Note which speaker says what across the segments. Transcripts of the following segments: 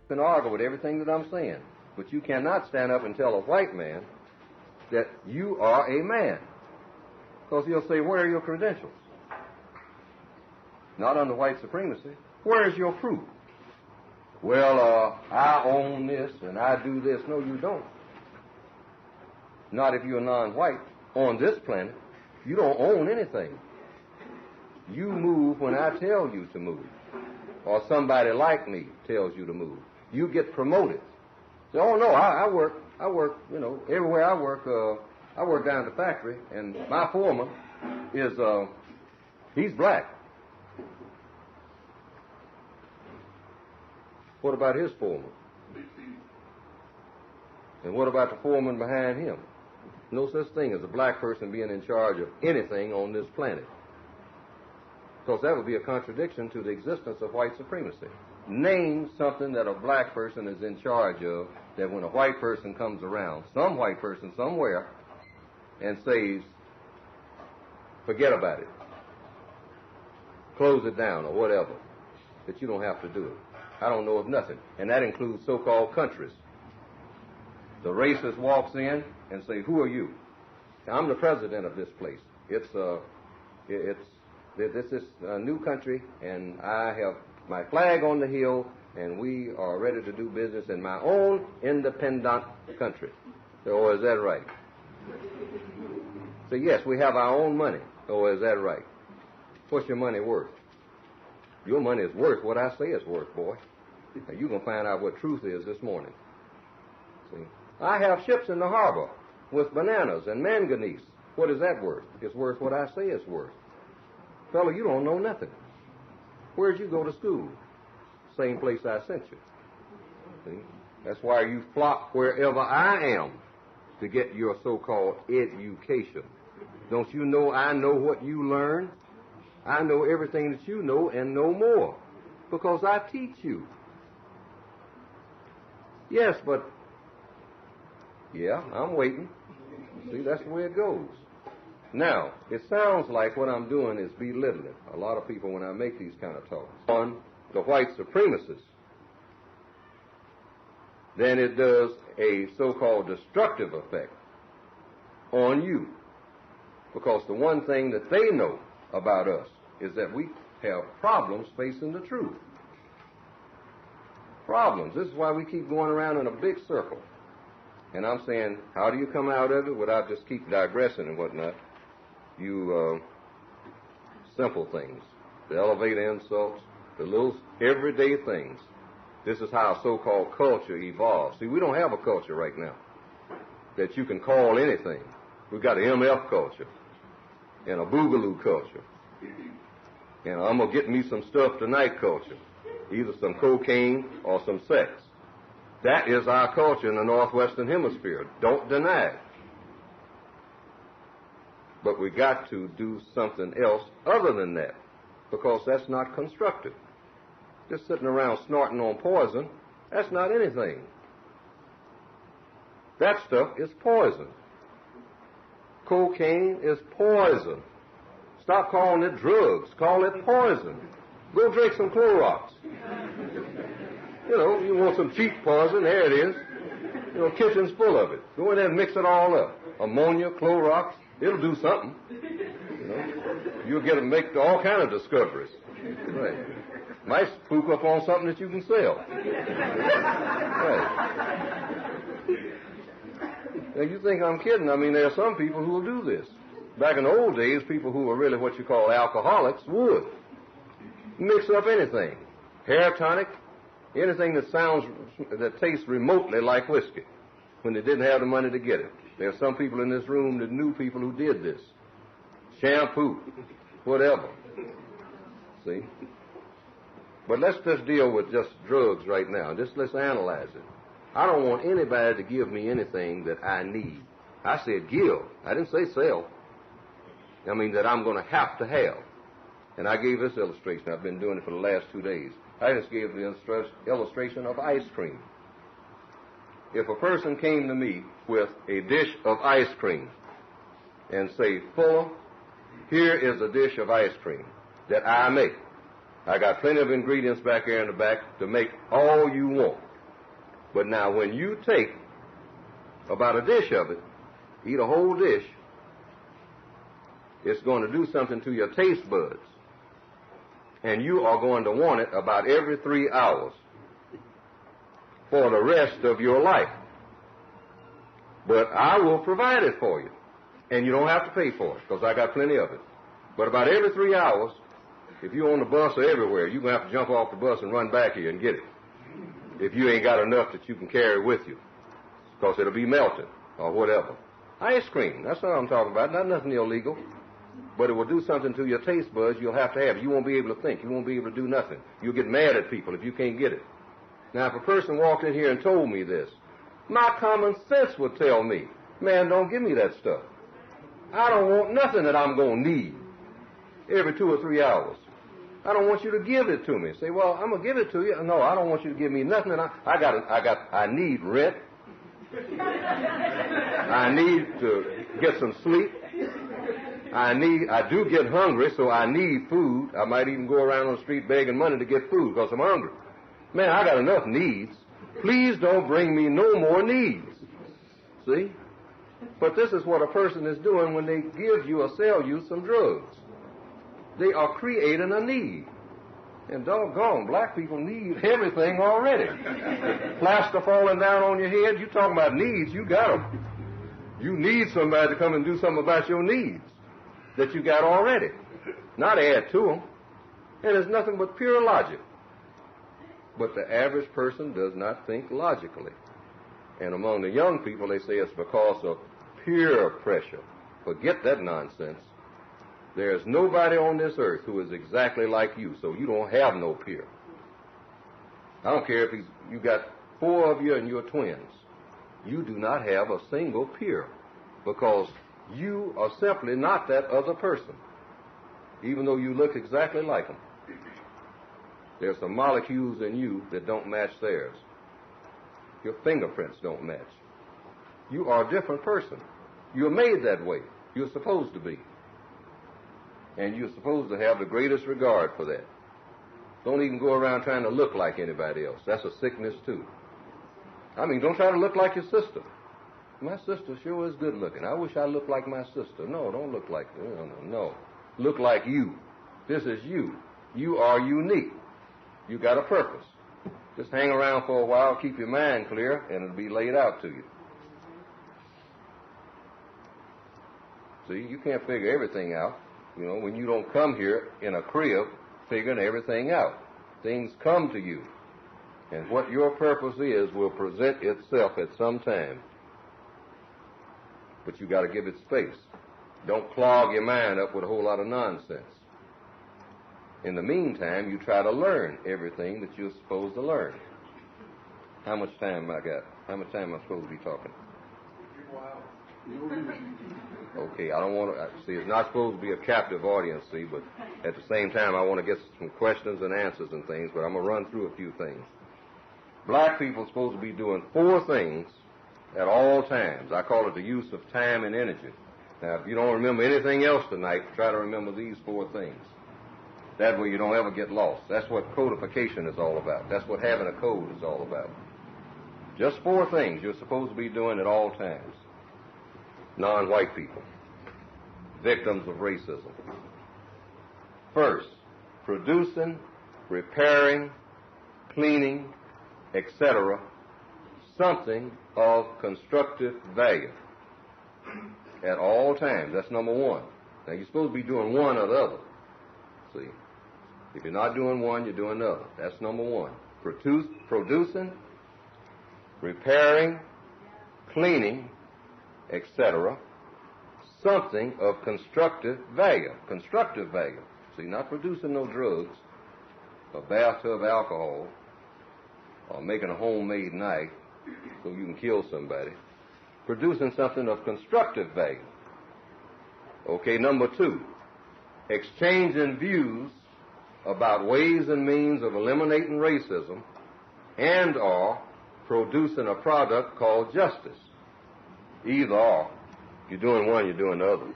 Speaker 1: can argue with everything that I'm saying, but you cannot stand up and tell a white man that you are a man, because he'll say, where are your credentials? Not under white supremacy. Where is your proof? Well, I own this and I do this. No, you don't. Not if you're non-white. On this planet, you don't own anything. You move when I tell you to move, or somebody like me tells you to move. You get promoted. So, oh no, I work, everywhere I work down at the factory, and my foreman is, he's black. What about his foreman? And what about the foreman behind him? No such thing as a black person being in charge of anything on this planet. Because that would be a contradiction to the existence of white supremacy. Name something that a black person is in charge of, that when a white person comes around, some white person somewhere, and says, forget about it, close it down or whatever, that you don't have to do it. I don't know of nothing. And that includes so-called countries. The racist walks in and say, who are you? I'm the president of this place. This is a new country, and I have my flag on the hill, and we are ready to do business in my own independent country. So, is that right? So, yes, we have our own money. So, is that right? What's your money worth? Your money is worth what I say it's worth, boy. Now, you're going to find out what truth is this morning. See? I have ships in the harbor with bananas and manganese. What is that worth? It's worth what I say it's worth. Fellow, you don't know nothing. Where'd you go to school? Same place I sent you. See? That's why you flock wherever I am to get your so-called education. Don't you know I know what you learn? I know everything that you know and no more, because I teach you. Yes, but, yeah, I'm waiting. See, that's the way it goes. Now, it sounds like what I'm doing is belittling a lot of people when I make these kind of talks on the white supremacists. Then it does a so-called destructive effect on you, because the one thing that they know about us is that we have problems facing the truth. Problems. This is why we keep going around in a big circle. And I'm saying, how do you come out of it without just keep digressing and whatnot? You simple things, the elevator insults, the little everyday things. This is how so-called culture evolves. See, we don't have a culture right now that you can call anything. We've got an MF culture and a boogaloo culture. And I'm going to get me some stuff tonight culture, either some cocaine or some sex. That is our culture in the Northwestern Hemisphere. Don't deny it. But we got to do something else other than that, because that's not constructive. Just sitting around snorting on poison, that's not anything. That stuff is poison. Cocaine is poison. Stop calling it drugs. Call it poison. Go drink some Clorox. You want some cheap poison, there it is. Kitchen's full of it. Go in there and mix it all up. Ammonia, Clorox, it'll do something. You'll get to make all kind of discoveries. Right. Might spook up on something that you can sell. Right. Now, you think I'm kidding. I mean, there are some people who will do this. Back in the old days, people who were really what you call alcoholics would mix up anything. Hair tonic, anything that tastes remotely like whiskey, when they didn't have the money to get it. There are some people in this room that knew people who did this. Shampoo, whatever. See? But let's just deal with just drugs right now. Let's analyze it. I don't want anybody to give me anything that I need. I said give. I didn't say sell. I mean that I'm going to have. And I gave this illustration. I've been doing it for the last 2 days. I just gave the illustration of ice cream. If a person came to me with a dish of ice cream and say, Fuller, here is a dish of ice cream that I make. I got plenty of ingredients back here in the back to make all you want. But now when you take about a dish of it, eat a whole dish, it's going to do something to your taste buds. And you are going to want it about every 3 hours for the rest of your life. But I will provide it for you. And you don't have to pay for it, because I got plenty of it. But about every 3 hours, if you're on the bus or everywhere, you're going to have to jump off the bus and run back here and get it. If you ain't got enough that you can carry with you, because it'll be melted or whatever. Ice cream, that's what I'm talking about. Not nothing illegal. But it will do something to your taste buds you'll have to have. You won't be able to think. You won't be able to do nothing. You'll get mad at people if you can't get it. Now, if a person walked in here and told me this, my common sense would tell me, man, don't give me that stuff. I don't want nothing that I'm going to need every 2 or 3 hours. I don't want you to give it to me. Say, well, I'm going to give it to you. No, I don't want you to give me nothing. I need rent. I need to get some sleep. I do get hungry, so I need food. I might even go around on the street begging money to get food because I'm hungry. Man, I got enough needs. Please don't bring me no more needs. See? But this is what a person is doing when they give you or sell you some drugs. They are creating a need. And doggone, black people need everything already. Plaster falling down on your head, you talking about needs, you got them. You need somebody to come and do something about your needs that you got already, not add to them. And it's nothing but pure logic. But the average person does not think logically. And among the young people, they say it's because of peer pressure. Forget that nonsense. There's nobody on this earth who is exactly like you, so you don't have no peer. I don't care if you got 4 of you and you're twins. You do not have a single peer because you are simply not that other person, even though you look exactly like them. There's some molecules in you that don't match theirs. Your fingerprints don't match. You are a different person. You're made that way. You're supposed to be. And you're supposed to have the greatest regard for that. Don't even go around trying to look like anybody else. That's a sickness too. I mean, don't try to look like your sister. My sister sure is good looking. I wish I looked like my sister. No, don't look like her. No. Look like you. This is you. You are unique. You got a purpose. Just hang around for a while, keep your mind clear, and it'll be laid out to you. See, you can't figure everything out. You know, when you don't come here in a crib figuring everything out. Things come to you. And what your purpose is will present itself at some time. But you got to give it space. Don't clog your mind up with a whole lot of nonsense. In the meantime, you try to learn everything that you're supposed to learn. How much time I got? How much time am I supposed to be talking? Okay, I don't want to, see, it's not supposed to be a captive audience, see, but at the same time, I want to get some questions and answers and things, but I'm going to run through a few things. Black people are supposed to be doing 4 things at all times. I call it the use of time and energy. Now, if you don't remember anything else tonight, try to remember these 4 things. That way you don't ever get lost. That's what codification is all about. That's what having a code is all about. Just 4 things you're supposed to be doing at all times. Non-white people, victims of racism. First, producing, repairing, cleaning, etc., something of constructive value at all times. That's number 1. Now, you're supposed to be doing one or the other. See, if you're not doing one, you're doing the other. That's number 1. Producing, repairing, cleaning, etc., something of constructive value. Constructive value. See, not producing no drugs, a bathtub alcohol, or making a homemade knife so you can kill somebody. Producing something of constructive value. Okay, number 2, exchanging views about ways and means of eliminating racism and or producing a product called justice. Either or. If you're doing one, you're doing the other.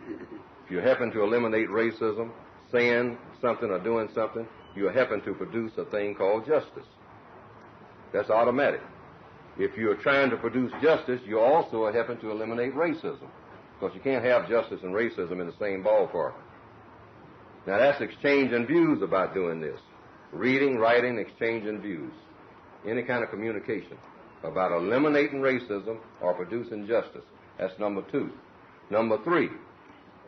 Speaker 1: If you happen to eliminate racism, saying something or doing something, you happen to produce a thing called justice. That's automatic. if you're trying to produce justice, you also are helping to eliminate racism, because you can't have justice and racism in the same ballpark. Now, that's exchanging views about doing this. Reading, writing, exchanging views. Any kind of communication about eliminating racism or producing justice. That's number 2. Number 3,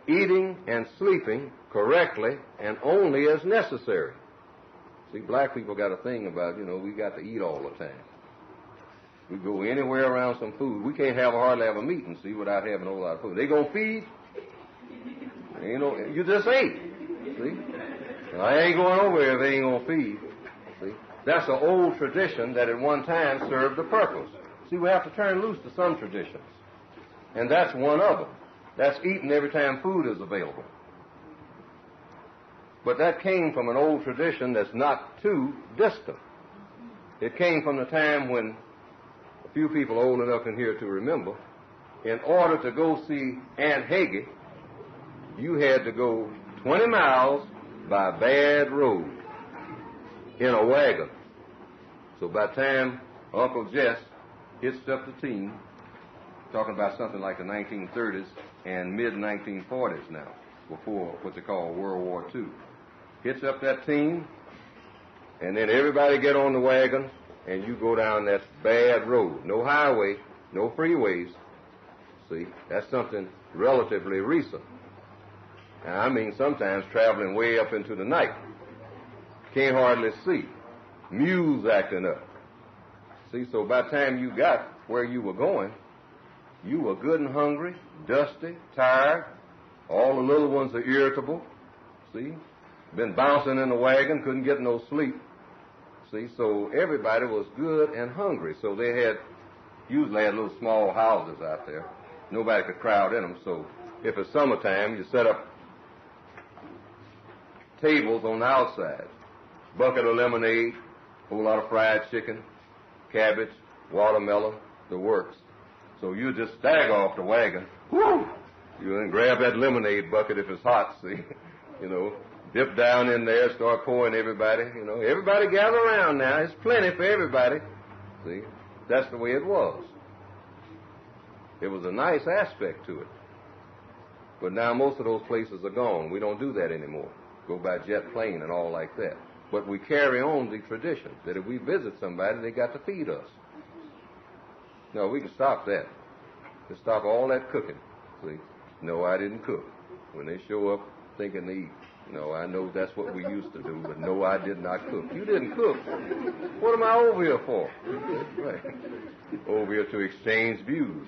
Speaker 1: eating and sleeping correctly and only as necessary. See, black people got a thing about, we got to eat all the time. We go anywhere around some food. We can't hardly have a meeting, see, without having a whole lot of food. They gonna feed? You just ate. See? Well, I ain't going over there if they ain't gonna feed. See? That's an old tradition that at one time served a purpose. See, we have to turn loose to some traditions. And that's one of them. That's eating every time food is available. But that came from an old tradition that's not too distant. It came from the time when a few people old enough in here to remember, in order to go see Aunt Hagee, you had to go 20 miles by a bad road in a wagon. So by the time Uncle Jess hitched up the team, talking about something like the 1930s and mid-1940s now, before what they call World War II, hitch up that team, and then everybody get on the wagon, and you go down that bad road. No highway, no freeways. See, that's something relatively recent. And I mean sometimes traveling way up into the night. Can't hardly see. Mules acting up. See, so by the time you got where you were going, you were good and hungry, dusty, tired. All the little ones are irritable. See, been bouncing in the wagon, couldn't get no sleep. See, so everybody was good and hungry. So they usually had little small houses out there. Nobody could crowd in them. So if it's summertime, you set up tables on the outside. Bucket of lemonade, whole lot of fried chicken, cabbage, watermelon, the works. So you just stagger off the wagon. Whoo! You then grab that lemonade bucket if it's hot, see? Dip down in there, start pouring everybody. Everybody gather around now. There's plenty for everybody. See? That's the way it was. It was a nice aspect to it. But now most of those places are gone. We don't do that anymore. Go by jet plane and all like that. But we carry on the tradition that if we visit somebody, they got to feed us. No, we can stop that. Just stop all that cooking. See? No, I didn't cook. When they show up thinking they eat. No, I know that's what we used to do, but no, I did not cook. You didn't cook. What am I over here for? Right. Over here to exchange views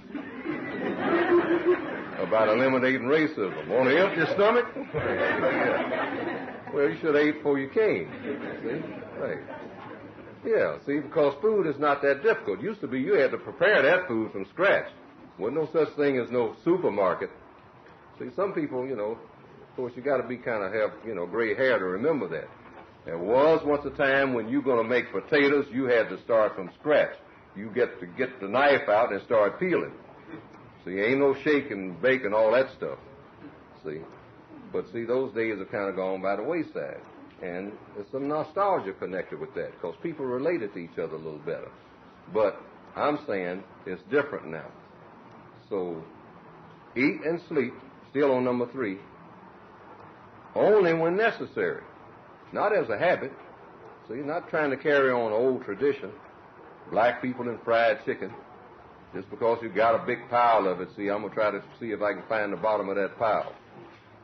Speaker 1: about eliminating racism. On an empty stomach? Well, you should have ate before you came. See? Right. Yeah, see, because food is not that difficult. Used to be you had to prepare that food from scratch. Wasn't no such thing as no supermarket. See, some people, of course, you got to be have gray hair to remember that. There was once a time when you're going to make potatoes, you had to start from scratch. You get the knife out and start peeling. See, ain't no shake and bake and all that stuff. See, but see, those days have kind of gone by the wayside, and there's some nostalgia connected with that because people related to each other a little better. But I'm saying it's different now. So, eat and sleep, still on number 3. Only when necessary, not as a habit. See, not trying to carry on an old tradition, black people and fried chicken, just because you got a big pile of it. See, I'm going to try to see if I can find the bottom of that pile.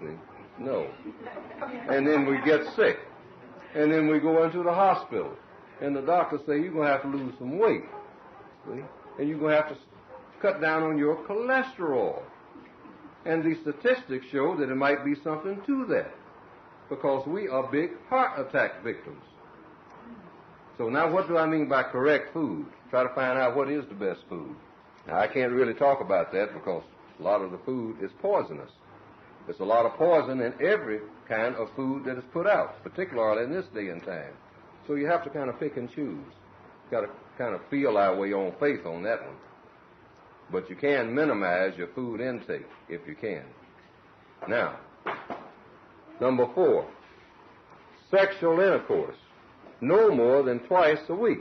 Speaker 1: See? No. And then we get sick, and then we go into the hospital, and the doctor say you're going to have to lose some weight. See? And you're going to have to cut down on your cholesterol. And the statistics show that it might be something to that, because we are big heart attack victims. So now what do I mean by correct food? Try to find out what is the best food. Now I can't really talk about that because a lot of the food is poisonous. There's a lot of poison in every kind of food that is put out, particularly in this day and time. So you have to kind of pick and choose. Got to kind of feel our way on faith on that one. But you can minimize your food intake if you can. Now, number 4, sexual intercourse, no more than twice a week.